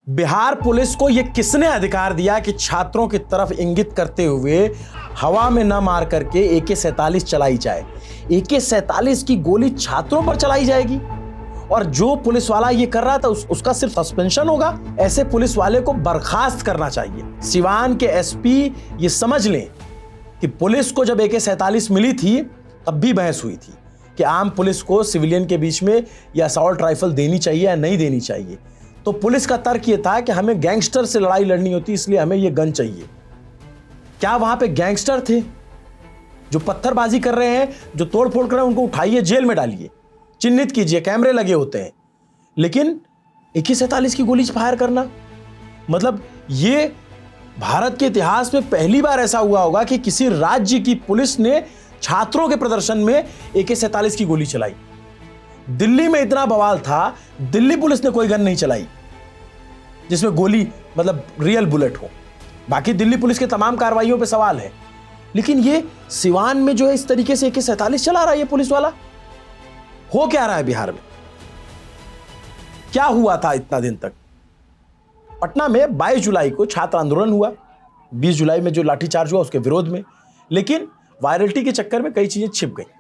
Bihar police को यह किसने अधिकार दिया कि छात्रों की तरफ इंगित करते हुए हवा में न मार करके AK-47 चलाई जाए? AK-47 की गोली छात्रों पर चलाई जाएगी और जो पुलिस वाला ये कर रहा था उसका सिर्फ सस्पेंशन होगा। ऐसे पुलिस वाले को बर्खास्त करना चाहिए। सिवान के SP ये समझ लें कि पुलिस को जब AK-47 मिली थी तब भी बहस हुई थी कि आम पुलिस को सिविलियन के बीच में यह असॉल्ट राइफल देनी चाहिए या नहीं देनी चाहिए। तो पुलिस का तर्क यह था कि हमें गैंगस्टर से लड़ाई लड़नी होती, इसलिए हमें यह गन चाहिए। क्या वहां पे गैंगस्टर थे जो पत्थरबाजी कर रहे हैं, जो तोड़फोड़ कर रहे हैं? उनको उठाइए, जेल में डालिए, चिन्हित कीजिए, कैमरे लगे होते हैं। लेकिन AK-47 की गोली फायर करना, मतलब ये भारत के इतिहास में पहली बार ऐसा हुआ होगा कि किसी राज्य की पुलिस ने छात्रों के प्रदर्शन में AK-47 की गोली चलाई। दिल्ली में इतना बवाल था, दिल्ली पुलिस ने कोई गन नहीं चलाई जिसमें गोली मतलब रियल बुलेट हो। बाकी दिल्ली पुलिस के तमाम कार्रवाइयों पे सवाल है, लेकिन ये सिवान में जो है इस तरीके से AK-47 चला रहा है ये पुलिस वाला। हो क्या रहा है बिहार में? क्या हुआ था इतना दिन तक? पटना में 22 जुलाई को छात्र आंदोलन हुआ, 20 जुलाई में जो लाठीचार्ज हुआ उसके विरोध में, लेकिन वायरलिटी के चक्कर में कई चीजें छिप गई।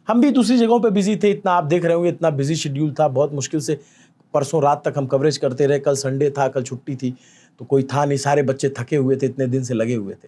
हम भी दूसरी जगहों पे बिजी थे, इतना आप देख रहे होंगे, इतना बिजी शेड्यूल था, बहुत मुश्किल से परसों रात तक हम कवरेज करते रहे। कल संडे था, कल छुट्टी थी, तो कोई था नहीं, सारे बच्चे थके हुए थे, इतने दिन से लगे हुए थे।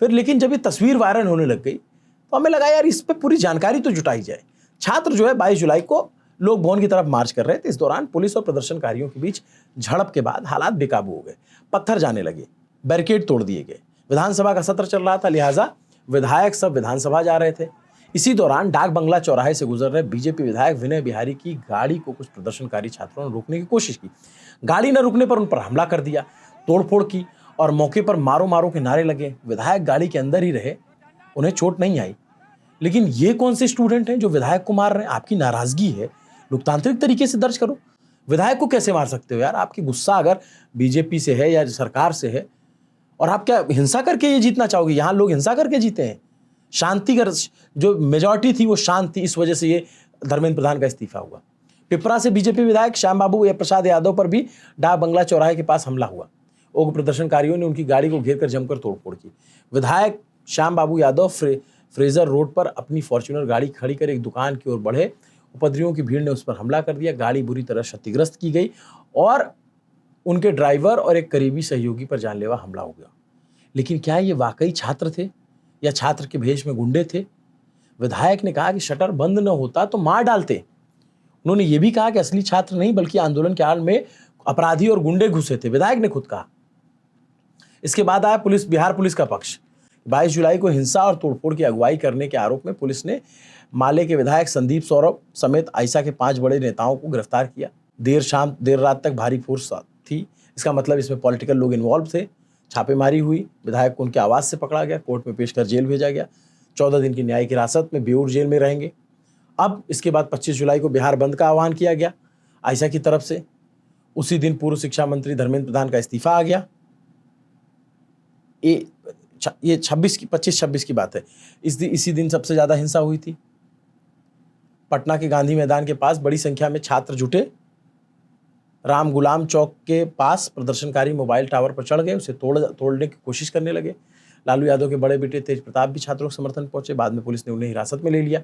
फिर लेकिन जब ये तस्वीर वायरल होने लग गई तो हमें लगा यार इस पर पूरी जानकारी तो जुटाई जाए। छात्र जो है 22 जुलाई को लोक भवन की तरफ मार्च कर रहे थे। इस दौरान पुलिस और प्रदर्शनकारियों के बीच झड़प के बाद हालात बेकाबू हो गए, पत्थर जाने लगे, बैरिकेड तोड़ दिए गए। विधानसभा का सत्र चल रहा था, लिहाजा विधायक सब विधानसभा जा रहे थे। इसी दौरान डाक बंगला चौराहे से गुजर रहे बीजेपी विधायक विनय बिहारी की गाड़ी को कुछ प्रदर्शनकारी छात्रों ने रोकने की कोशिश की। गाड़ी न रुकने पर उन पर हमला कर दिया, तोड़फोड़ की और मौके पर मारो मारो के नारे लगे। विधायक गाड़ी के अंदर ही रहे, उन्हें चोट नहीं आई। लेकिन ये कौन से स्टूडेंट हैं जो विधायक को मार रहे हैं? आपकी नाराजगी है, लोकतांत्रिक तरीके से दर्ज करो। विधायक को कैसे मार सकते हो यार? आपकी गुस्सा अगर बीजेपी से है या सरकार से है और आप क्या हिंसा करके ये जीतना चाहोगे? यहां लोग हिंसा करके जीते हैं। शांति का जो मेजॉरिटी थी वो शांत थी, इस वजह से ये धर्मेंद्र प्रधान का इस्तीफा हुआ। पिपरा से बीजेपी विधायक श्याम बाबू प्रसाद यादव पर भी डाक बंगला चौराहे के पास हमला हुआ। उग्र प्रदर्शनकारियों ने उनकी गाड़ी को घेरकर जमकर तोड़फोड़ की। विधायक श्याम बाबू यादव फ्रेजर रोड पर अपनी फॉर्च्यूनर गाड़ी खड़ी कर एक दुकान की ओर बढ़े। उपद्रवियों की भीड़ ने उस पर हमला कर दिया। गाड़ी बुरी तरह क्षतिग्रस्त की गई और उनके ड्राइवर और एक करीबी सहयोगी पर जानलेवा हमला हो गया। लेकिन क्या ये वाकई छात्र थे या छात्र के भेष में गुंडे थे? विधायक ने कहा कि शटर बंद न होता तो मार डालते। उन्होंने ये भी कहा कि असली छात्र नहीं बल्कि आंदोलन के आड़ में अपराधी और गुंडे घुसे थे, विधायक ने खुद कहा। इसके बाद आया बिहार पुलिस का पक्ष। 22 जुलाई को हिंसा और तोड़फोड़ की अगुवाई करने के आरोप में पुलिस ने माले के विधायक संदीप सौरभ समेत आइसा के 5 बड़े नेताओं को गिरफ्तार किया। देर रात तक भारी फोर्स थी, इसका मतलब इसमें पॉलिटिकल लोग इन्वॉल्व थे। छापेमारी हुई, विधायक को उनके आवास से पकड़ा गया, कोर्ट में पेश कर जेल भेजा गया। 14 दिन की न्यायिक हिरासत में बेऊर जेल में रहेंगे। अब इसके बाद 25 जुलाई को बिहार बंद का आह्वान किया गया आइसा की तरफ से। उसी दिन पूर्व शिक्षा मंत्री धर्मेंद्र प्रधान का इस्तीफा आ गया। ये 25-26 की बात है। इसी दिन सबसे ज्यादा हिंसा हुई थी। पटना के गांधी मैदान के पास बड़ी संख्या में छात्र जुटे। राम गुलाम चौक के पास प्रदर्शनकारी मोबाइल टावर पर चढ़ गए, उसे तोड़ने की कोशिश करने लगे। लालू यादव के बड़े बेटे तेज प्रताप भी छात्रों के समर्थन पहुंचे। बाद में पुलिस ने उन्हें हिरासत में ले लिया।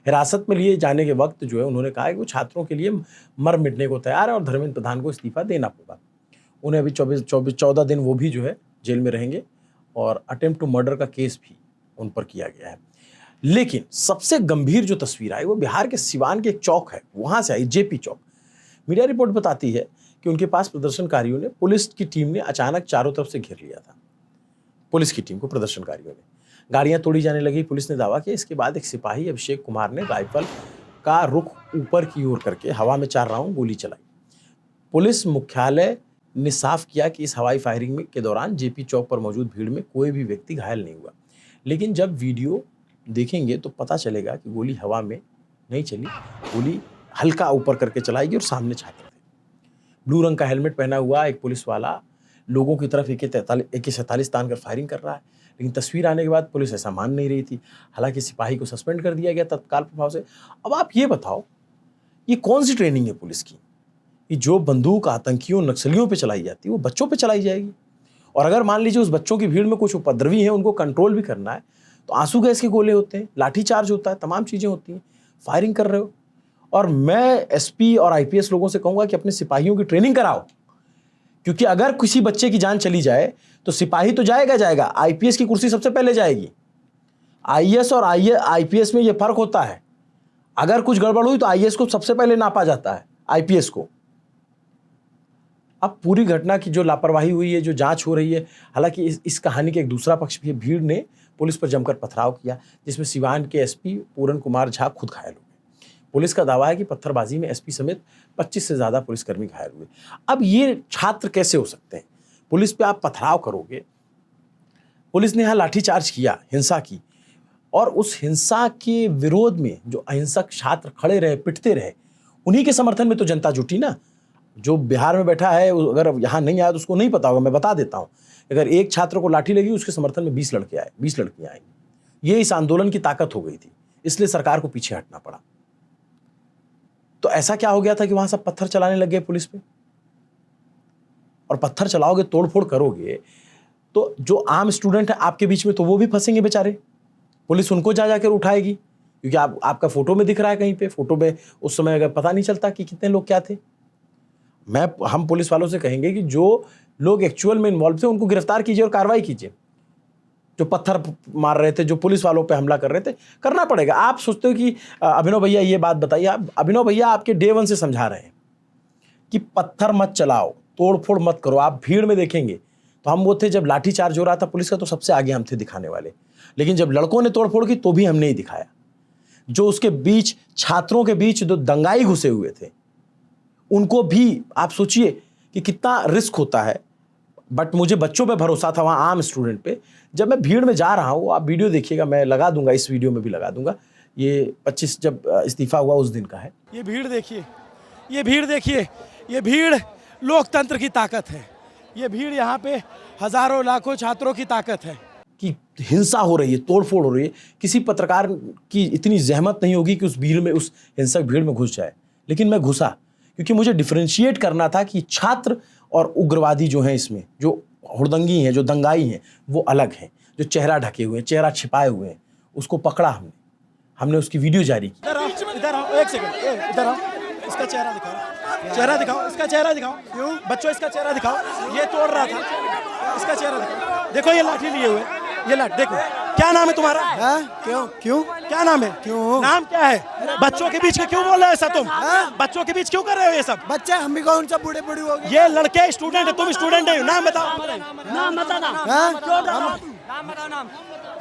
हिरासत में लिए जाने के वक्त जो है उन्होंने कहा कि वो छात्रों के लिए मर मिटने को तैयार है और धर्मेंद्र प्रधान को इस्तीफा देना होगा। उन्हें अभी 14 दिन वो भी जो है जेल में रहेंगे और अटेम्प्ट टू मर्डर का केस भी उन पर किया गया है। लेकिन सबसे गंभीर जो तस्वीर आई वो बिहार के सिवान के एक चौक है, वहां से आई, जेपी चौक। मीडिया रिपोर्ट बताती है कि उनके पास प्रदर्शनकारियों ने, पुलिस की टीम ने अचानक चारों तरफ से घेर लिया था। पुलिस की टीम को प्रदर्शनकारियों ने, गाड़ियां तोड़ी जाने लगी। पुलिस ने दावा किया। इसके बाद एक सिपाही अभिषेक कुमार ने राइफल का रुख ऊपर की ओर करके हवा में 4 राउंड गोली चलाई। पुलिस मुख्यालय ने साफ किया कि इस हवाई फायरिंग के दौरान जेपी चौक पर मौजूद भीड़ में कोई भी व्यक्ति घायल नहीं हुआ। लेकिन जब वीडियो देखेंगे तो पता चलेगा कि गोली हवा में नहीं चली, गोली हल्का ऊपर करके चलाई गई और सामने छात्र थे। ब्लू रंग का हेलमेट पहना हुआ एक पुलिस वाला लोगों की तरफ AK-47 तान कर फायरिंग कर रहा है। लेकिन तस्वीर आने के बाद पुलिस ऐसा मान नहीं रही थी। हालांकि सिपाही को सस्पेंड कर दिया गया तत्काल प्रभाव से। अब आप ये बताओ, ये कौन सी ट्रेनिंग है पुलिस की? कि जो बंदूक आतंकियों नक्सलियों पे चलाई जाती है वो बच्चों पे चलाई जाएगी। और अगर मान लीजिए उस बच्चों की भीड़ में कुछ उपद्रवी हैं, उनको कंट्रोल भी करना है, तो आंसू गैस के गोले होते हैं, लाठीचार्ज होता है, तमाम चीज़ें होती हैं, फायरिंग कर रहे हो। और मैं एसपी और आईपीएस लोगों से कहूँगा कि अपने सिपाहियों की ट्रेनिंग कराओ, क्योंकि अगर किसी बच्चे की जान चली जाए तो सिपाही तो जाएगा, आईपीएस की कुर्सी सबसे पहले जाएगी। आईएएस और आईपीएस में ये फर्क होता है, अगर कुछ गड़बड़ हुई तो आईएएस को सबसे पहले नापा जाता है, आईपीएस को। अब पूरी घटना की जो लापरवाही हुई है, जो जांच हो रही है, हालांकि इस कहानी के एक दूसरा पक्ष भी है। भीड़ ने पुलिस पर जमकर पथराव किया, जिसमें सिवान के एसपी पूरन कुमार झा खुद घायल हो गए। पुलिस का दावा है कि पत्थरबाजी में एसपी समेत 25 से ज़्यादा पुलिसकर्मी घायल हुए। अब ये छात्र कैसे हो सकते हैं? पुलिस पे आप पथराव करोगे। पुलिस ने यहाँ लाठीचार्ज किया, हिंसा की, और उस हिंसा के विरोध में जो अहिंसक छात्र खड़े रहे, पिटते रहे, उन्हीं के समर्थन में तो जनता जुटी ना। जो बिहार में बैठा है, अगर यहाँ नहीं आया तो उसको नहीं पता होगा, मैं बता देता हूँ। अगर एक छात्र को लाठी लगी, उसके समर्थन में 20 लड़के आए, 20 लड़कियां आई। ये इस आंदोलन की ताकत हो गई थी, इसलिए सरकार को पीछे हटना पड़ा। तो ऐसा क्या हो गया था कि वहां सब पत्थर चलाने लग गए पुलिस पे? और पत्थर चलाओगे, तोड़फोड़ करोगे, तो जो आम स्टूडेंट है आपके बीच में, तो वो भी फंसेंगे बेचारे। पुलिस उनको जा जाकर उठाएगी, क्योंकि आपका फोटो में दिख रहा है कहीं पे। फोटो में उस समय अगर पता नहीं चलता कि कितने लोग क्या थे। हम पुलिस वालों से कहेंगे कि जो लोग एक्चुअल में इन्वॉल्व थे उनको गिरफ्तार कीजिए और कार्रवाई कीजिए। जो पत्थर मार रहे थे, जो पुलिस वालों पे हमला कर रहे थे, करना पड़ेगा। आप सोचते हो कि अभिनव भैया ये बात बताइए, अभिनव भैया आपके डे 1 से समझा रहे हैं कि पत्थर मत चलाओ, तोड़फोड़ मत करो। आप भीड़ में देखेंगे तो हम वो थे, जब लाठीचार्ज हो रहा था पुलिस का तो सबसे आगे हम थे दिखाने वाले, लेकिन जब लड़कों ने तोड़फोड़ की तो भी हमने ही दिखाया। जो उसके बीच, छात्रों के बीच जो दंगाई घुसे हुए थे, उनको भी आप सोचिए कि कितना रिस्क होता है। बट मुझे बच्चों पे भरोसा था, वहाँ आम स्टूडेंट पे। जब मैं भीड़ में जा रहा हूँ, आप वीडियो देखिएगा, मैं लगा दूंगा, इस वीडियो में भी लगा दूंगा। ये 25 जब इस्तीफा हुआ उस दिन का है। ये भीड़ देखिए, ये भीड़ देखिए, ये भीड़ लोकतंत्र की ताकत है। ये भीड़ यहाँ पे हजारों लाखों छात्रों की ताकत है। कि हिंसा हो रही है, तोड़फोड़ हो रही है, किसी पत्रकार की इतनी जहमत नहीं होगी कि उस भीड़ में, उस हिंसक भीड़ में घुस जाए। लेकिन मैं घुसा, क्योंकि मुझे डिफरेंशिएट करना था कि छात्र और उग्रवादी जो हैं, इसमें जो हुड़दंगी हैं, जो दंगाई हैं, वो अलग हैं। जो चेहरा ढके हुए हैं, चेहरा छिपाए हुए हैं, उसको पकड़ा हमने उसकी वीडियो जारी की। इधर आओ, एक सेकंड, इधर आओ, इसका चेहरा दिखाओ, चेहरा दिखाओ, इसका चेहरा दिखाओ। क्यों बच्चों, इसका चेहरा दिखाओ। ये तोड़ रहा था, इसका चेहरा दिखाओ। देखो ये लाठी लिए हुए, ये लाठी देखो। क्या नाम है तुम्हारा? क्यों क्या नाम है? नाम क्या है? बच्चों के बीच में क्यों बोल रहे हो ऐसा तुम? बच्चों के बीच क्यों कर रहे हो ये सब? बच्चे हम भी कौन सा बूढ़े बूढ़े हो गए? ये लड़के स्टूडेंट है, तुम स्टूडेंट है। नाम बताओ, नाम बताना।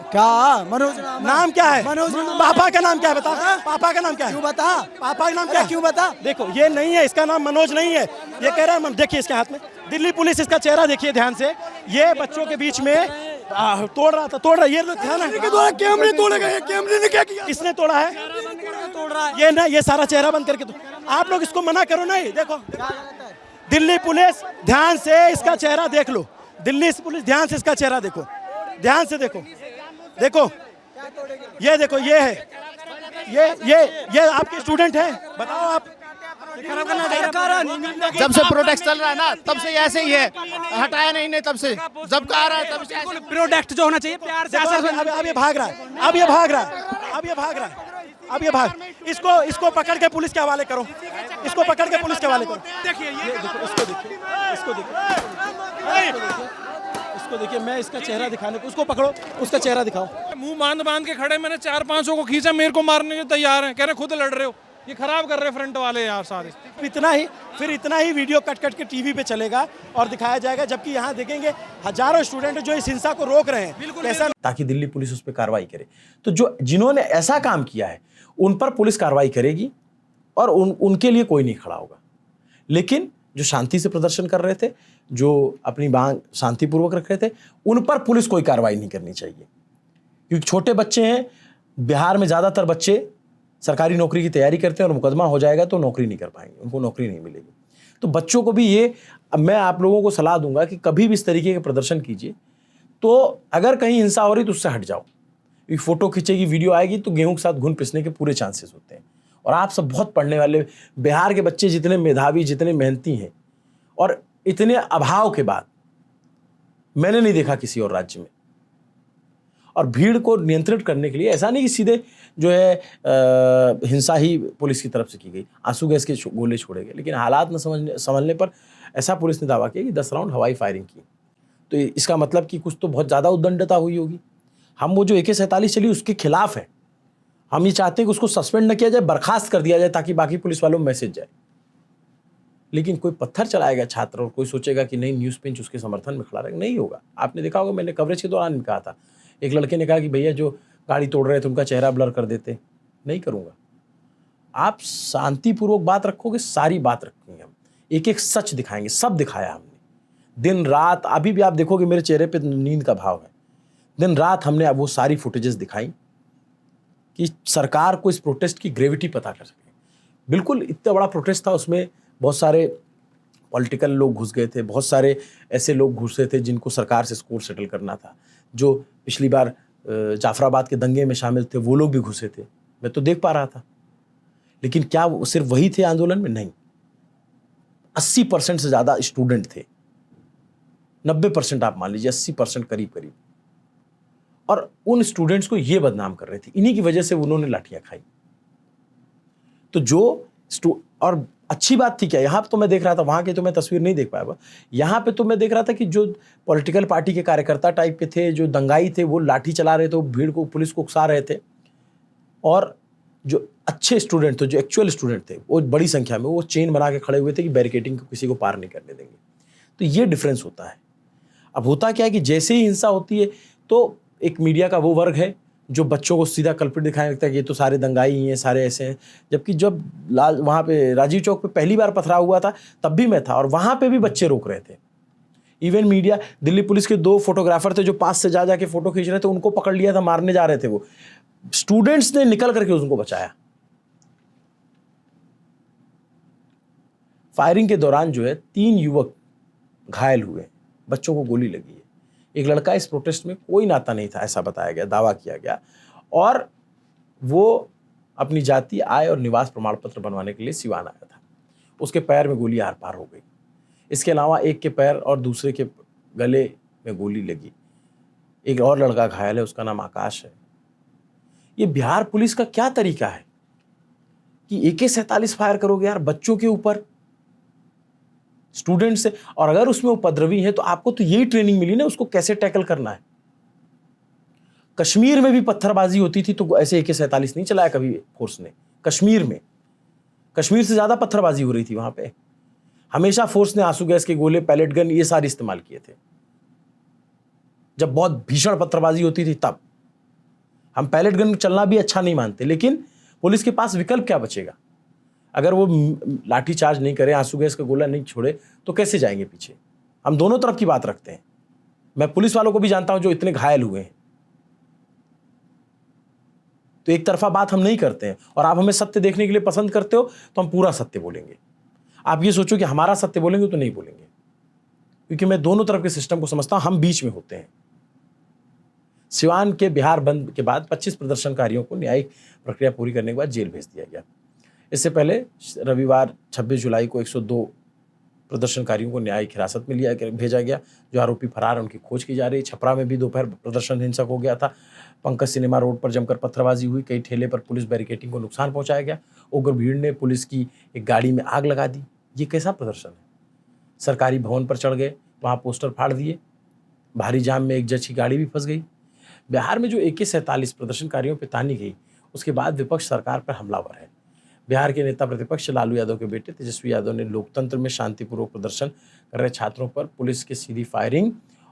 क्या मनोज? नाम क्या है? मनोज। पापा का नाम क्या है बता? पापा का नाम क्या है? क्यों बता? पापा का नाम क्या है? क्यों बता? देखो ये नहीं है, इसका नाम मनोज नहीं है। ये कह रहा है, देखिए इसके हाथ में दिल्ली पुलिस, इसका चेहरा देखिए ध्यान से। ये बच्चों के बीच में तोड़ रहा था, तोड़ रहा है। ये ध्यान है, कैमरे तोड़े गए, कैमरे ने क्या किया? इसने तोड़ा है, तोड़ रहा है। ये ना, ये सारा चेहरा बंद करके आप लोग इसको मना करो। नहीं, देखो दिल्ली पुलिस, ध्यान से इसका चेहरा देख लो। दिल्ली पुलिस, ध्यान से इसका चेहरा देखो, ध्यान से देखो। देखो ये देखो, ये है, ये आपके स्टूडेंट है। बताओ आप। जब से प्रोटेक्ट चल रहा है ना, तब से ऐसे ही है, हटाया नहीं तब से, जब का आ रहा है तब से प्रोटेक्ट जो होना चाहिए प्यार से। अब ये भाग रहा है, अब ये भाग रहा है, अब ये भाग रहा है, अब ये भाग। इसको पकड़ के पुलिस के हवाले करो, इसको पकड़ के पुलिस के हवाले करो। देखिए ये देखो, इसको देखिए, इसको देखिए, इसको देखिए। मैं इसका चेहरा दिखाने को, उसको पकड़ो, उसका चेहरा दिखाओ। मुंह बांध के खड़े, मैंने 4-5 को खींचा, मेरे को मारने के तैयार हैं, कह रहे खुद लड़ रहे हो। ये खराब कर रहे फ्रंट वाले यार सारे। फिर इतना ही वीडियो कट के टीवी पे चलेगा और दिखाया जाएगा, जबकि यहाँ देखेंगे हजारों स्टूडेंट जो इस हिंसा को रोक रहे हैं। कैसा? ताकि दिल्ली पुलिस उस पर कार्रवाई करे। तो जिन्होंने ऐसा काम किया है उन पर पुलिस कार्रवाई करेगी और उनके लिए कोई नहीं खड़ा होगा। लेकिन जो शांति से प्रदर्शन कर रहे थे, जो अपनी मांग शांतिपूर्वक रख रहे थे, उन पर पुलिस कोई कार्रवाई नहीं करनी चाहिए। क्योंकि छोटे बच्चे हैं, बिहार में ज़्यादातर बच्चे सरकारी नौकरी की तैयारी करते हैं और मुकदमा हो जाएगा तो नौकरी नहीं कर पाएंगे, उनको नौकरी नहीं मिलेगी। तो बच्चों को भी ये, मैं आप लोगों को सलाह दूंगा कि कभी भी इस तरीके के प्रदर्शन कीजिए तो अगर कहीं हिंसा हो रही तो उससे हट जाओ। फोटो खींचेगी, वीडियो आएगी तो गेहूं के साथ घुन पिसने के पूरे चांसेस होते हैं। और आप सब बहुत पढ़ने वाले, बिहार के बच्चे जितने मेधावी, जितने मेहनती हैं, और इतने अभाव के बाद मैंने नहीं देखा किसी और राज्य में। और भीड़ को नियंत्रित करने के लिए ऐसा नहीं कि सीधे जो है हिंसा ही पुलिस की तरफ से की गई, आंसू गैस के गोले छोड़े गए, लेकिन हालात न संभलने पर ऐसा पुलिस ने दावा किया कि 10 राउंड हवाई फायरिंग की। तो इसका मतलब कि कुछ तो बहुत ज़्यादा उद्दंडता हुई होगी। हम वो जो AK-47 चली उसके खिलाफ है। हम ये चाहते हैं कि उसको सस्पेंड न किया जाए, बर्खास्त कर दिया जाए, ताकि बाकी पुलिस वालों में मैसेज जाए। लेकिन कोई पत्थर चलाएगा छात्र और कोई सोचेगा कि नहीं न्यूज़ पिंच उसके समर्थन में खड़ा रहेगा, नहीं होगा। आपने देखा होगा, मैंने कवरेज के दौरान भी कहा था, एक लड़के ने कहा कि भैया जो गाड़ी तोड़ रहे थे उनका चेहरा ब्लर कर देते। नहीं करूँगा। आप शांतिपूर्वक बात रखोगे, सारी बात रखेंगे हम, एक एक सच दिखाएंगे। सब दिखाया हमने, दिन रात। अभी भी आप देखोगे मेरे चेहरे पे नींद का भाव है। दिन रात हमने वो सारी फुटेजेस दिखाई कि सरकार को इस प्रोटेस्ट की ग्रेविटी पता कर सके। बिल्कुल इतना बड़ा प्रोटेस्ट था, उसमें बहुत सारे पॉलिटिकल लोग घुस गए थे, बहुत सारे ऐसे लोग घुसे थे जिनको सरकार से स्कोर सेटल करना था। जो पिछली बार जाफराबाद के दंगे में शामिल थे वो लोग भी घुसे थे, मैं तो देख पा रहा था। लेकिन क्या वो सिर्फ वही थे आंदोलन में? नहीं, 80% से ज़्यादा स्टूडेंट थे, 90% आप मान लीजिए, 80% करीब करीब। और उन स्टूडेंट्स को ये बदनाम कर रहे थे, इन्हीं की वजह से उन्होंने लाठियां खाई। तो जो और अच्छी बात थी क्या, यहाँ पे तो मैं देख रहा था, वहाँ की तो मैं तस्वीर नहीं देख पाया, यहाँ पे तो मैं देख रहा था कि जो पॉलिटिकल पार्टी के कार्यकर्ता टाइप के थे, जो दंगाई थे, वो लाठी चला रहे थे, वो भीड़ को, पुलिस को उकसा रहे थे। और जो अच्छे स्टूडेंट थे, जो एक्चुअल स्टूडेंट थे, वो बड़ी संख्या में वो चेन बना के खड़े हुए थे कि बैरिकेडिंग को किसी को पार नहीं करने देंगे। तो ये डिफरेंस होता है। अब होता क्या है कि जैसे ही हिंसा होती है तो एक मीडिया का वो वर्ग है जो बच्चों को सीधा कल्प्रिट दिखाने लगता है कि ये तो सारे दंगाई ही हैं, सारे ऐसे हैं। जबकि जब वहाँ पे राजीव चौक पे पहली बार पथराव हुआ था तब भी मैं था, और वहाँ पे भी बच्चे रोक रहे थे। इवन मीडिया, दिल्ली पुलिस के 2 फोटोग्राफर थे जो पास से जा जाके फोटो खींच रहे थे, उनको पकड़ लिया था, मारने जा रहे थे। वो स्टूडेंट्स ने निकल करके उनको बचाया। फायरिंग के दौरान जो है 3 युवक घायल हुए, बच्चों को गोली लगी है। एक लड़का इस प्रोटेस्ट में कोई नाता नहीं था, ऐसा बताया गया, दावा किया गया, और वो अपनी जाति, आय और निवास प्रमाण पत्र बनवाने के लिए सिवान आया था। उसके पैर में गोली आर पार हो गई। इसके अलावा एक के पैर और दूसरे के गले में गोली लगी। एक और लड़का घायल है, उसका नाम आकाश है। ये बिहार पुलिस का क्या तरीका है कि AK-47 फायर करोगे यार बच्चों के ऊपर, स्टूडेंट से, और अगर उसमें उपद्रवी है तो आपको तो यही ट्रेनिंग मिली ना उसको कैसे टैकल करना है। कश्मीर में भी पत्थरबाजी होती थी तो ऐसे AK-47 नहीं चलाया कभी फोर्स ने। कश्मीर में, कश्मीर से ज्यादा पत्थरबाजी हो रही थी वहां पे। हमेशा फोर्स ने आंसू गैस के गोले, पैलेट गन, ये सारे इस्तेमाल किए थे। जब बहुत भीषण पत्थरबाजी होती थी तब हम पैलेट गन चलना भी अच्छा नहीं मानते, लेकिन पुलिस के पास विकल्प क्या बचेगा? अगर वो लाठी चार्ज नहीं करे, आंसू गैस का गोला नहीं छोड़े तो कैसे जाएंगे पीछे? हम दोनों तरफ की बात रखते हैं। मैं पुलिस वालों को भी जानता हूं जो इतने घायल हुए हैं। तो एक तरफा बात हम नहीं करते हैं। और आप हमें सत्य देखने के लिए पसंद करते हो तो हम पूरा सत्य बोलेंगे। आप ये सोचो कि हमारा सत्य बोलेंगे तो नहीं बोलेंगे, क्योंकि मैं दोनों तरफ के सिस्टम को समझता हूं, हम बीच में होते हैं। सिवान के बिहार बंद के बाद 25 प्रदर्शनकारियों को न्यायिक प्रक्रिया पूरी करने के बाद जेल भेज दिया गया। इससे पहले रविवार 26 जुलाई को 102 प्रदर्शनकारियों को न्यायिक हिरासत में भेजा गया। जो आरोपी फरार, उनकी खोज की जा रही है। छपरा में भी दोपहर प्रदर्शन हिंसक हो गया था। पंकज सिनेमा रोड पर जमकर पत्थरबाजी हुई। कई ठेले पर पुलिस बैरिकेडिंग को नुकसान पहुंचाया गया। उग्र भीड़ ने पुलिस की एक गाड़ी में आग लगा दी। ये कैसा प्रदर्शन है? सरकारी भवन पर चढ़ गए, वहाँ पोस्टर फाड़ दिए। भारी जाम में एक जज की गाड़ी भी फंस गई। बिहार में जो AK-47 प्रदर्शनकारियों पर तानी गई, उसके बाद विपक्ष सरकार पर हमलावर है। बिहार के नेता प्रतिपक्ष लालू यादव के बेटे तेजस्वी यादव ने लोकतंत्र में शांतिपूर्वक प्रदर्शन कर रहे छात्रों पर पुलिस की सीधी फायरिंग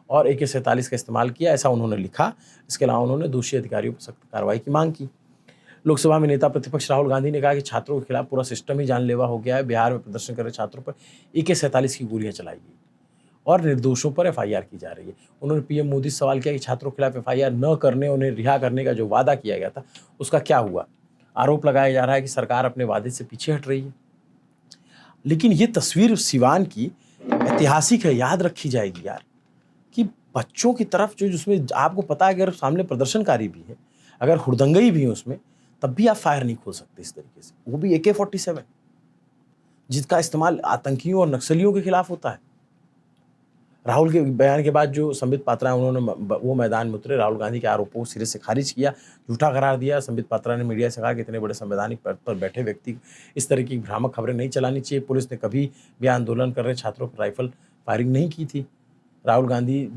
और AK-47 का इस्तेमाल किया, ऐसा उन्होंने लिखा। इसके अलावा उन्होंने दोषी अधिकारियों पर सख्त कार्रवाई की मांग की। लोकसभा में नेता प्रतिपक्ष राहुल गांधी ने कहा कि छात्रों के खिलाफ पूरा सिस्टम ही जानलेवा हो गया है। बिहार में प्रदर्शन कर रहे छात्रों पर AK-47 की गोलियां चलाई गई और निर्दोषों पर FIR की जा रही है। उन्होंने PM मोदी से सवाल किया कि छात्रों के खिलाफ FIR न करने, उन्हें रिहा करने का जो वादा किया गया था उसका क्या हुआ। आरोप लगाया जा रहा है कि सरकार अपने वादे से पीछे हट रही है। लेकिन ये तस्वीर सिवान की ऐतिहासिक है, याद रखी जाएगी यार, कि बच्चों की तरफ जो जिसमें आपको पता है अगर सामने प्रदर्शनकारी भी है, अगर हुड़दंगई भी है उसमें, तब भी आप फायर नहीं खोल सकते इस तरीके से, वो भी AK-47, जिसका इस्तेमाल आतंकियों और नक्सलियों के खिलाफ होता है। राहुल के बयान के बाद जो संबित पात्रा है, उन्होंने वो मैदान में उतरे, राहुल गांधी के आरोपों को सिरे से खारिज किया, झूठा करार दिया। संबित पात्रा ने मीडिया से कहा कि इतने बड़े संवैधानिक पद पर बैठे व्यक्ति इस तरह की भ्रामक खबरें नहीं चलानी चाहिए। पुलिस ने कभी भी आंदोलन कर रहे छात्रों पर राइफल फायरिंग नहीं की थी। राहुल गांधी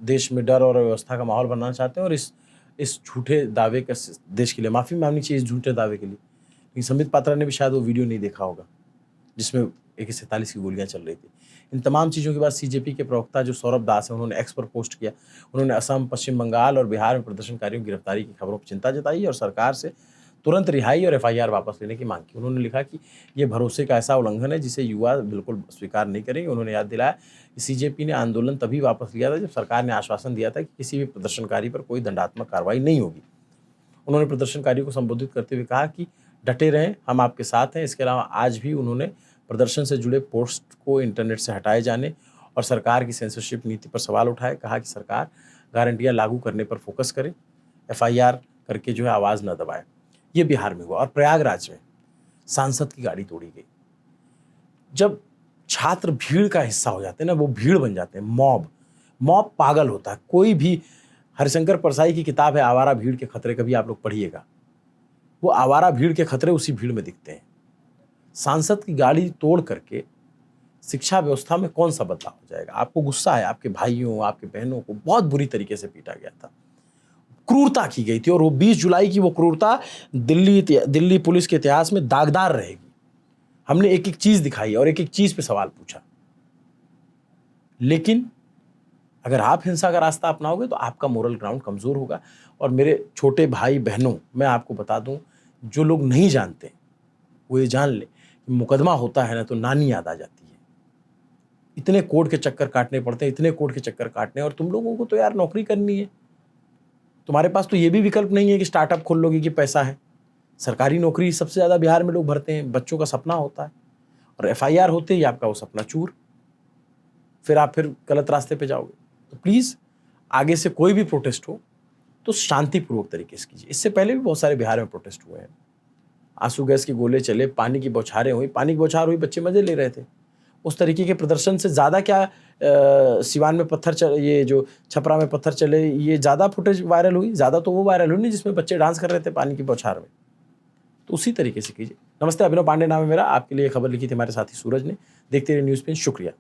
देश में डर और अव्यवस्था का माहौल बनाना चाहते हैं और इस झूठे दावे का देश के लिए माफ़ी मांगनी चाहिए, इस झूठे दावे के लिए। लेकिन संबित पात्रा ने भी शायद वो वीडियो नहीं देखा होगा जिसमें AK-47 की गोलियां चल रही थी। इन तमाम चीज़ों के बाद CJP के प्रवक्ता जो सौरभ दास हैं, उन्होंने एक्स पर पोस्ट किया। उन्होंने असम, पश्चिम बंगाल और बिहार में प्रदर्शनकारियों की गिरफ्तारी की खबरों पर चिंता जताई और सरकार से तुरंत रिहाई और FIR वापस लेने की मांग की। उन्होंने लिखा कि ये भरोसे का ऐसा उल्लंघन है जिसे युवा बिल्कुल स्वीकार नहीं करेंगे। उन्होंने याद दिलाया कि CJP ने आंदोलन तभी वापस लिया था जब सरकार ने आश्वासन दिया था कि किसी भी प्रदर्शनकारी पर कोई दंडात्मक कार्रवाई नहीं होगी। उन्होंने प्रदर्शनकारियों को संबोधित करते हुए कहा कि डटे रहें, हम आपके साथ हैं। इसके अलावा आज भी उन्होंने प्रदर्शन से जुड़े पोस्ट को इंटरनेट से हटाए जाने और सरकार की सेंसरशिप नीति पर सवाल उठाए। कहा कि सरकार गारंटियां लागू करने पर फोकस करे, FIR करके जो है आवाज़ न दबाए। ये बिहार में हुआ। और प्रयागराज में सांसद की गाड़ी तोड़ी गई। जब छात्र भीड़ का हिस्सा हो जाते हैं ना, वो भीड़ बन जाते हैं, मॉब पागल होता है। कोई भी हरिशंकर परसाई की किताब है आवारा भीड़ के खतरे, कभी आप लोग पढ़िएगा। वो आवारा भीड़ के खतरे उसी भीड़ में दिखते हैं। सांसद की गाड़ी तोड़ करके शिक्षा व्यवस्था में कौन सा बदलाव हो जाएगा? आपको गुस्सा है, आपके भाइयों, आपके बहनों को बहुत बुरी तरीके से पीटा गया था, क्रूरता की गई थी और वो 20 जुलाई की वो क्रूरता दिल्ली पुलिस के इतिहास में दागदार रहेगी। हमने एक एक चीज दिखाई और एक एक चीज पे सवाल पूछा, लेकिन अगर आप हिंसा का रास्ता अपनाओगे तो आपका मोरल ग्राउंड कमजोर होगा। और मेरे छोटे भाई बहनों, मैं आपको बता दूं, जो लोग नहीं जानते वो ये जान ले, मुकदमा होता है ना तो नानी याद आ जाती है। इतने कोर्ट के चक्कर काटने पड़ते हैं, इतने कोर्ट के चक्कर काटने, और तुम लोगों को तो यार नौकरी करनी है। तुम्हारे पास तो ये भी विकल्प नहीं है कि स्टार्टअप खोल लोगे कि पैसा है। सरकारी नौकरी सबसे ज़्यादा बिहार में लोग भरते हैं, बच्चों का सपना होता है, और FIR होते ही आपका वो सपना चूर, फिर आप गलत रास्ते पे जाओगे। तो प्लीज़ आगे से कोई भी प्रोटेस्ट हो तो शांतिपूर्वक तरीके से कीजिए। इससे पहले भी बहुत सारे बिहार में प्रोटेस्ट हुए हैं। आंसू गैस के गोले चले, पानी की बौछारें हुई, पानी की बौछार हुई, बच्चे मजे ले रहे थे। उस तरीके के प्रदर्शन से ज़्यादा क्या सिवान में पत्थर चले, ये जो छपरा में पत्थर चले, ये ज़्यादा फुटेज वायरल हुई। ज़्यादा तो वो वायरल हुई नहीं जिसमें बच्चे डांस कर रहे थे पानी की बौछार में। तो उसी तरीके से कीजिए। नमस्ते, अभिनव पांडे नाम है मेरा। आपके लिए खबर लिखी थी हमारे साथी सूरज ने। देखते रहिए न्यूज़ पेन। शुक्रिया।